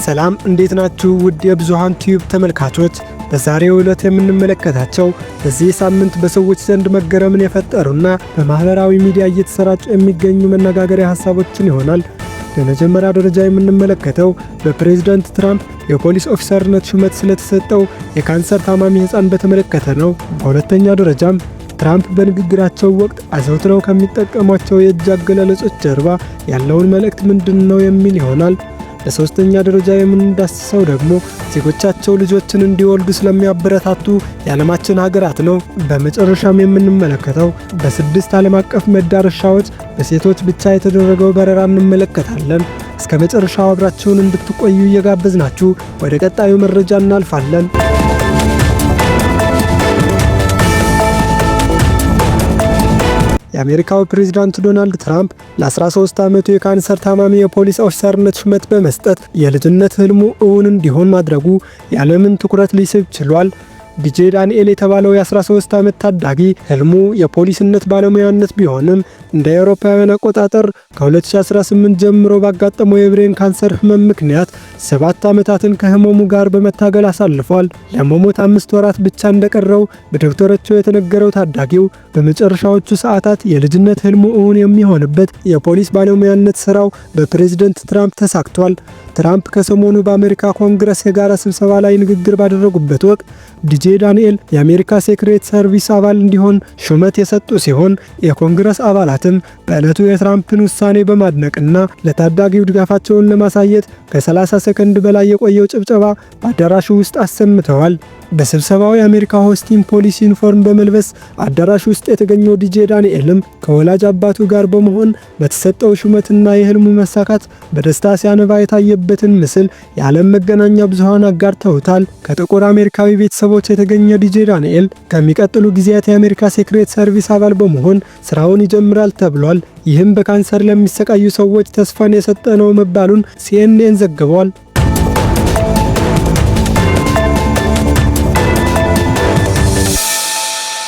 ሰላም እንዴት ናችሁ? ውድ የብዙሃን ቲዩብ ተመልካቾች፣ በዛሬው ዕለት የምንመለከታቸው በዚህ ሳምንት በሰዎች ዘንድ መገረምን የፈጠሩና በማህበራዊ ሚዲያ እየተሰራጩ የሚገኙ መነጋገሪያ ሐሳቦችን ይሆናል። በመጀመሪያ ደረጃ የምንመለከተው በፕሬዝዳንት ትራምፕ የፖሊስ ኦፊሰርነት ሹመት ስለተሰጠው የካንሰር ታማሚ ሕፃን በተመለከተ ነው። በሁለተኛ ደረጃም ትራምፕ በንግግራቸው ወቅት አዘውትረው ከሚጠቀሟቸው የእጅ አገላለጾች ጀርባ ያለውን መልእክት ምንድነው የሚል ይሆናል። በሶስተኛ ደረጃ የምንዳስሰው ደግሞ ዜጎቻቸው ልጆችን እንዲወልዱ ስለሚያበረታቱ የዓለማችን ሀገራት ነው። በመጨረሻም የምንመለከተው በ6 ዓለም አቀፍ መዳረሻዎች በሴቶች ብቻ የተደረገው በረራ እንመለከታለን። እስከ መጨረሻው አብራችሁን እንድትቆዩ እየጋበዝናችሁ ወደ ቀጣዩ መረጃ እናልፋለን። የአሜሪካው ፕሬዝዳንት ዶናልድ ትራምፕ ለ13 ዓመቱ የካንሰር ታማሚ የፖሊስ ኦፊሰርነት ሹመት በመስጠት የልጅነት ህልሙ እውን እንዲሆን ማድረጉ የዓለምን ትኩረት ሊስብ ችሏል። ዲጄ ዳንኤል የተባለው የ13 ዓመት ታዳጊ ህልሙ የፖሊስነት ባለሙያነት ቢሆንም እንደ አውሮፓውያን አቆጣጠር ከ2018 ጀምሮ ባጋጠመው የብሬን ካንሰር ህመም ምክንያት 7 ዓመታትን ከህመሙ ጋር በመታገል አሳልፏል። ለመሞት 5 ወራት ብቻ እንደቀረው በዶክተሮቹ የተነገረው ታዳጊው በመጨረሻዎቹ ሰዓታት የልጅነት ህልሙ እውን የሚሆንበት የፖሊስ ባለሙያነት ስራው በፕሬዝዳንት ትራምፕ ተሳክቷል። ትራምፕ ከሰሞኑ በአሜሪካ ኮንግረስ የጋራ ስብሰባ ላይ ንግግር ባደረጉበት ወቅት ዲጄ ዳንኤል የአሜሪካ ሴክሬት ሰርቪስ አባል እንዲሆን ሹመት የሰጡ ሲሆን የኮንግረስ አባላትም በዕለቱ የትራምፕን ውሳኔ በማድነቅና ለታዳጊው ድጋፋቸውን ለማሳየት ከ30 ሰከንድ በላይ የቆየው ጭብጨባ በአዳራሹ ውስጥ አሰምተዋል። በስብሰባው የአሜሪካ ሆስቲንግ ፖሊስ ዩኒፎርም በመልበስ አዳራሽ ውስጥ የተገኘው ዲጄ ዳንኤልም ከወላጅ አባቱ ጋር በመሆን በተሰጠው ሹመትና የህልሙ መሳካት በደስታ ሲያነባ የታየበትን ምስል የዓለም መገናኛ ብዙሃን አጋርተውታል። ከጥቁር አሜሪካዊ ቤተሰቦች የተገኘ ዲጄ ዳንኤል ከሚቀጥሉ ጊዜያት የአሜሪካ ሴክሬት ሰርቪስ አባል በመሆን ስራውን ይጀምራል ተብሏል። ይህም በካንሰር ለሚሰቃዩ ሰዎች ተስፋን የሰጠ ነው መባሉን ሲኤንኤን ዘግቧል።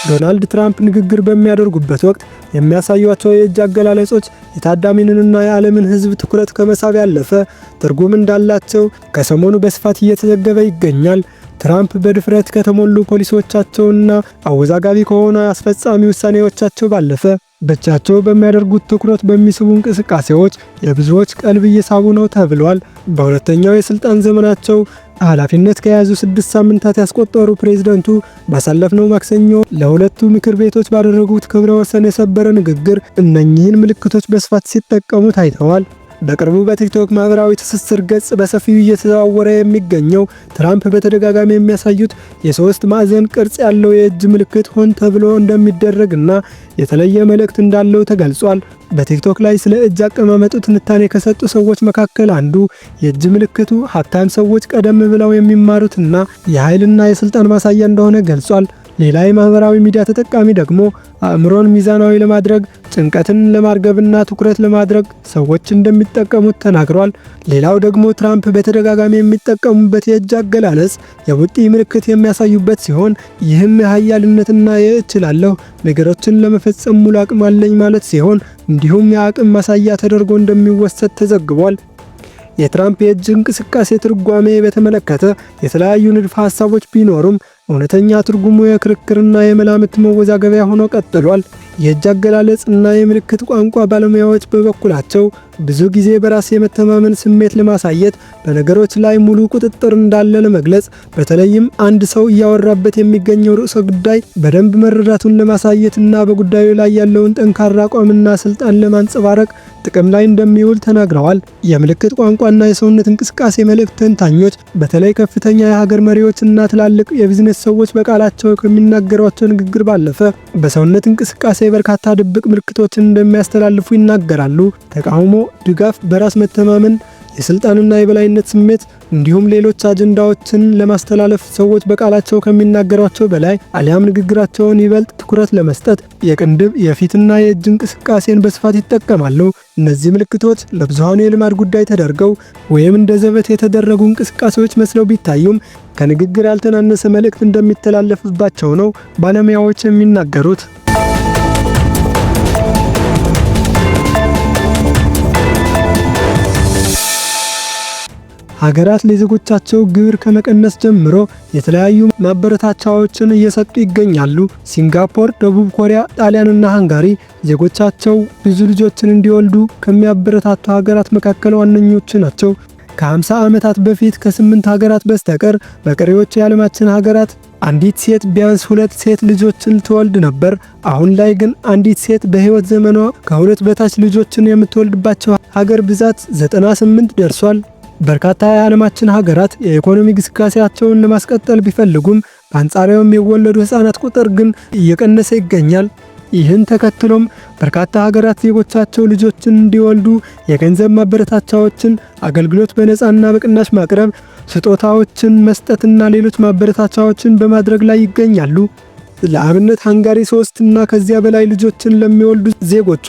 ዶናልድ ትራምፕ ንግግር በሚያደርጉበት ወቅት የሚያሳዩቸው የእጅ አገላለጾች የታዳሚንና የዓለምን ሕዝብ ትኩረት ከመሳብ ያለፈ ትርጉም እንዳላቸው ከሰሞኑ በስፋት እየተዘገበ ይገኛል። ትራምፕ በድፍረት ከተሞሉ ፖሊሶቻቸውና አወዛጋቢ ከሆነ አስፈጻሚ ውሳኔዎቻቸው ባለፈ በእጃቸው በሚያደርጉት ትኩረት በሚስቡ እንቅስቃሴዎች የብዙዎች ቀልብ እየሳቡ ነው ተብሏል። በሁለተኛው የስልጣን ዘመናቸው ኃላፊነት ከያዙ 6 ሳምንታት ያስቆጠሩ ፕሬዝዳንቱ ባሳለፍነው ማክሰኞ ለሁለቱ ምክር ቤቶች ባደረጉት ክብረ ወሰን የሰበረ ንግግር እነኚህን ምልክቶች በስፋት ሲጠቀሙ ታይተዋል። በቅርቡ በቲክቶክ ማህበራዊ ትስስር ገጽ በሰፊው እየተዘዋወረ የሚገኘው ትራምፕ በተደጋጋሚ የሚያሳዩት የሶስት ማዕዘን ቅርጽ ያለው የእጅ ምልክት ሆን ተብሎ እንደሚደረግና የተለየ መልእክት እንዳለው ተገልጿል። በቲክቶክ ላይ ስለ እጅ አቀማመጡ ትንታኔ ከሰጡ ሰዎች መካከል አንዱ የእጅ ምልክቱ ሀብታም ሰዎች ቀደም ብለው የሚማሩትና የኃይልና የስልጣን ማሳያ እንደሆነ ገልጿል። ሌላ የማህበራዊ ሚዲያ ተጠቃሚ ደግሞ አእምሮን ሚዛናዊ ለማድረግ ጭንቀትን ለማርገብና ትኩረት ለማድረግ ሰዎች እንደሚጠቀሙት ተናግሯል። ሌላው ደግሞ ትራምፕ በተደጋጋሚ የሚጠቀሙበት የእጅ አገላለጽ የቡጢ ምልክት የሚያሳዩበት ሲሆን ይህም የኃያልነትና የእችላለሁ ነገሮችን ለመፈጸም ሙሉ አቅም አለኝ ማለት ሲሆን እንዲሁም የአቅም ማሳያ ተደርጎ እንደሚወሰድ ተዘግቧል። የትራምፕ የእጅ እንቅስቃሴ ትርጓሜ በተመለከተ የተለያዩ ንድፈ ሐሳቦች ቢኖሩም እውነተኛ ትርጉሙ የክርክርና የመላምት መወዛገቢያ ሆኖ ቀጥሏል። የእጅ አገላለጽ እና የምልክት ቋንቋ ባለሙያዎች በበኩላቸው ብዙ ጊዜ በራስ የመተማመን ስሜት ለማሳየት በነገሮች ላይ ሙሉ ቁጥጥር እንዳለ ለመግለጽ በተለይም አንድ ሰው እያወራበት የሚገኘው ርዕሰ ጉዳይ በደንብ መረዳቱን ለማሳየትና በጉዳዩ ላይ ያለውን ጠንካራ አቋምና ስልጣን ለማንጸባረቅ ጥቅም ላይ እንደሚውል ተናግረዋል። የምልክት ቋንቋና የሰውነት እንቅስቃሴ መልእክት ተንታኞች በተለይ ከፍተኛ የሀገር መሪዎችና ትላልቅ የቢዝነስ ሰዎች በቃላቸው ከሚናገሯቸው ንግግር ባለፈ በሰውነት እንቅስቃሴ በርካታ ድብቅ ምልክቶችን እንደሚያስተላልፉ ይናገራሉ። ተቃውሞ፣ ድጋፍ፣ በራስ መተማመን፣ የስልጣንና የበላይነት ስሜት እንዲሁም ሌሎች አጀንዳዎችን ለማስተላለፍ ሰዎች በቃላቸው ከሚናገሯቸው በላይ አሊያም ንግግራቸውን ይበልጥ ትኩረት ለመስጠት የቅንድብ የፊትና የእጅ እንቅስቃሴን በስፋት ይጠቀማሉ። እነዚህ ምልክቶች ለብዙሃኑ የልማድ ጉዳይ ተደርገው ወይም እንደ ዘበት የተደረጉ እንቅስቃሴዎች መስለው ቢታዩም ከንግግር ያልተናነሰ መልእክት እንደሚተላለፍባቸው ነው ባለሙያዎች የሚናገሩት። ሀገራት ለዜጎቻቸው ግብር ከመቀነስ ጀምሮ የተለያዩ ማበረታቻዎችን እየሰጡ ይገኛሉ። ሲንጋፖር፣ ደቡብ ኮሪያ፣ ጣሊያንና ሃንጋሪ ዜጎቻቸው ብዙ ልጆችን እንዲወልዱ ከሚያበረታቱ ሀገራት መካከል ዋነኞቹ ናቸው። ከ50 ዓመታት በፊት ከ8 ሀገራት በስተቀር በቀሪዎቹ የዓለማችን ሀገራት አንዲት ሴት ቢያንስ 2 ሴት ልጆችን ትወልድ ነበር። አሁን ላይ ግን አንዲት ሴት በህይወት ዘመኗ ከ2 በታች ልጆችን የምትወልድባቸው ሀገር ብዛት 98 ደርሷል። በርካታ የዓለማችን ሀገራት የኢኮኖሚ ግስጋሴያቸውን ለማስቀጠል ቢፈልጉም በአንጻራዊም የወለዱ ህፃናት ቁጥር ግን እየቀነሰ ይገኛል። ይህን ተከትሎም በርካታ ሀገራት ዜጎቻቸው ልጆችን እንዲወልዱ የገንዘብ ማበረታቻዎችን፣ አገልግሎት በነፃና በቅናሽ ማቅረብ፣ ስጦታዎችን መስጠትና ሌሎች ማበረታቻዎችን በማድረግ ላይ ይገኛሉ። ለአብነት ሃንጋሪ 3 እና ከዚያ በላይ ልጆችን ለሚወልዱ ዜጎቿ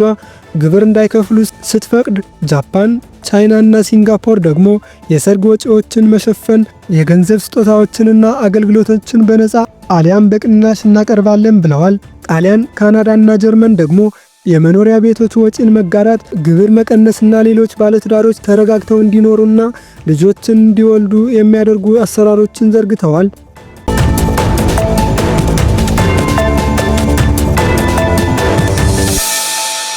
ግብር እንዳይከፍሉ ስትፈቅድ፣ ጃፓን፣ ቻይና እና ሲንጋፖር ደግሞ የሰርግ ወጪዎችን መሸፈን፣ የገንዘብ ስጦታዎችንና አገልግሎቶችን በነፃ አሊያም በቅናሽ እናቀርባለን ብለዋል። ጣሊያን፣ ካናዳ እና ጀርመን ደግሞ የመኖሪያ ቤቶች ወጪን መጋራት፣ ግብር መቀነስና ሌሎች ባለትዳሮች ተረጋግተው እንዲኖሩና ልጆችን እንዲወልዱ የሚያደርጉ አሰራሮችን ዘርግተዋል።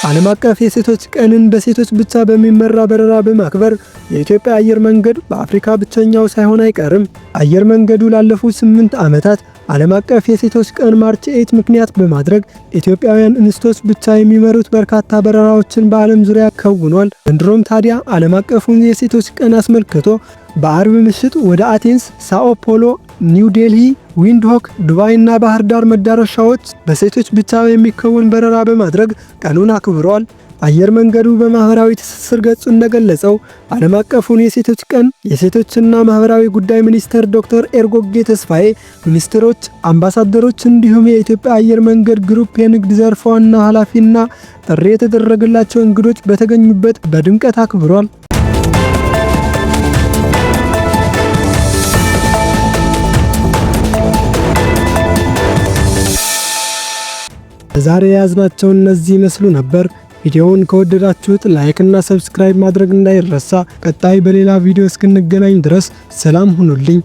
ዓለም አቀፍ የሴቶች ቀንን በሴቶች ብቻ በሚመራ በረራ በማክበር የኢትዮጵያ አየር መንገድ በአፍሪካ ብቸኛው ሳይሆን አይቀርም። አየር መንገዱ ላለፉት 8 ዓመታት ዓለም አቀፍ የሴቶች ቀን ማርች 8 ምክንያት በማድረግ ኢትዮጵያውያን እንስቶች ብቻ የሚመሩት በርካታ በረራዎችን በዓለም ዙሪያ ከውኗል። ዘንድሮም ታዲያ ዓለም አቀፉን የሴቶች ቀን አስመልክቶ በአርብ ምሽት ወደ አቴንስ፣ ሳኦ ፖሎ፣ ኒው ዴልሂ፣ ዊንድሆክ፣ ዱባይ እና ባህር ዳር መዳረሻዎች በሴቶች ብቻ የሚከወን በረራ በማድረግ ቀኑን አክብሯል። አየር መንገዱ በማህበራዊ ትስስር ገጹ እንደገለጸው ዓለም አቀፉን የሴቶች ቀን የሴቶችና ማህበራዊ ጉዳይ ሚኒስትር ዶክተር ኤርጎጌ ተስፋዬ፣ ሚኒስትሮች፣ አምባሳደሮች እንዲሁም የኢትዮጵያ አየር መንገድ ግሩፕ የንግድ ዘርፍ ዋና ኃላፊና ጥሪ የተደረገላቸው እንግዶች በተገኙበት በድምቀት አክብሯል። ዛሬ የያዝናቸው እነዚህ ይመስሉ ነበር። ቪዲዮውን ከወደዳችሁት ላይክ እና ሰብስክራይብ ማድረግ እንዳይረሳ። ቀጣይ በሌላ ቪዲዮ እስክንገናኝ ድረስ ሰላም ሁኑልኝ።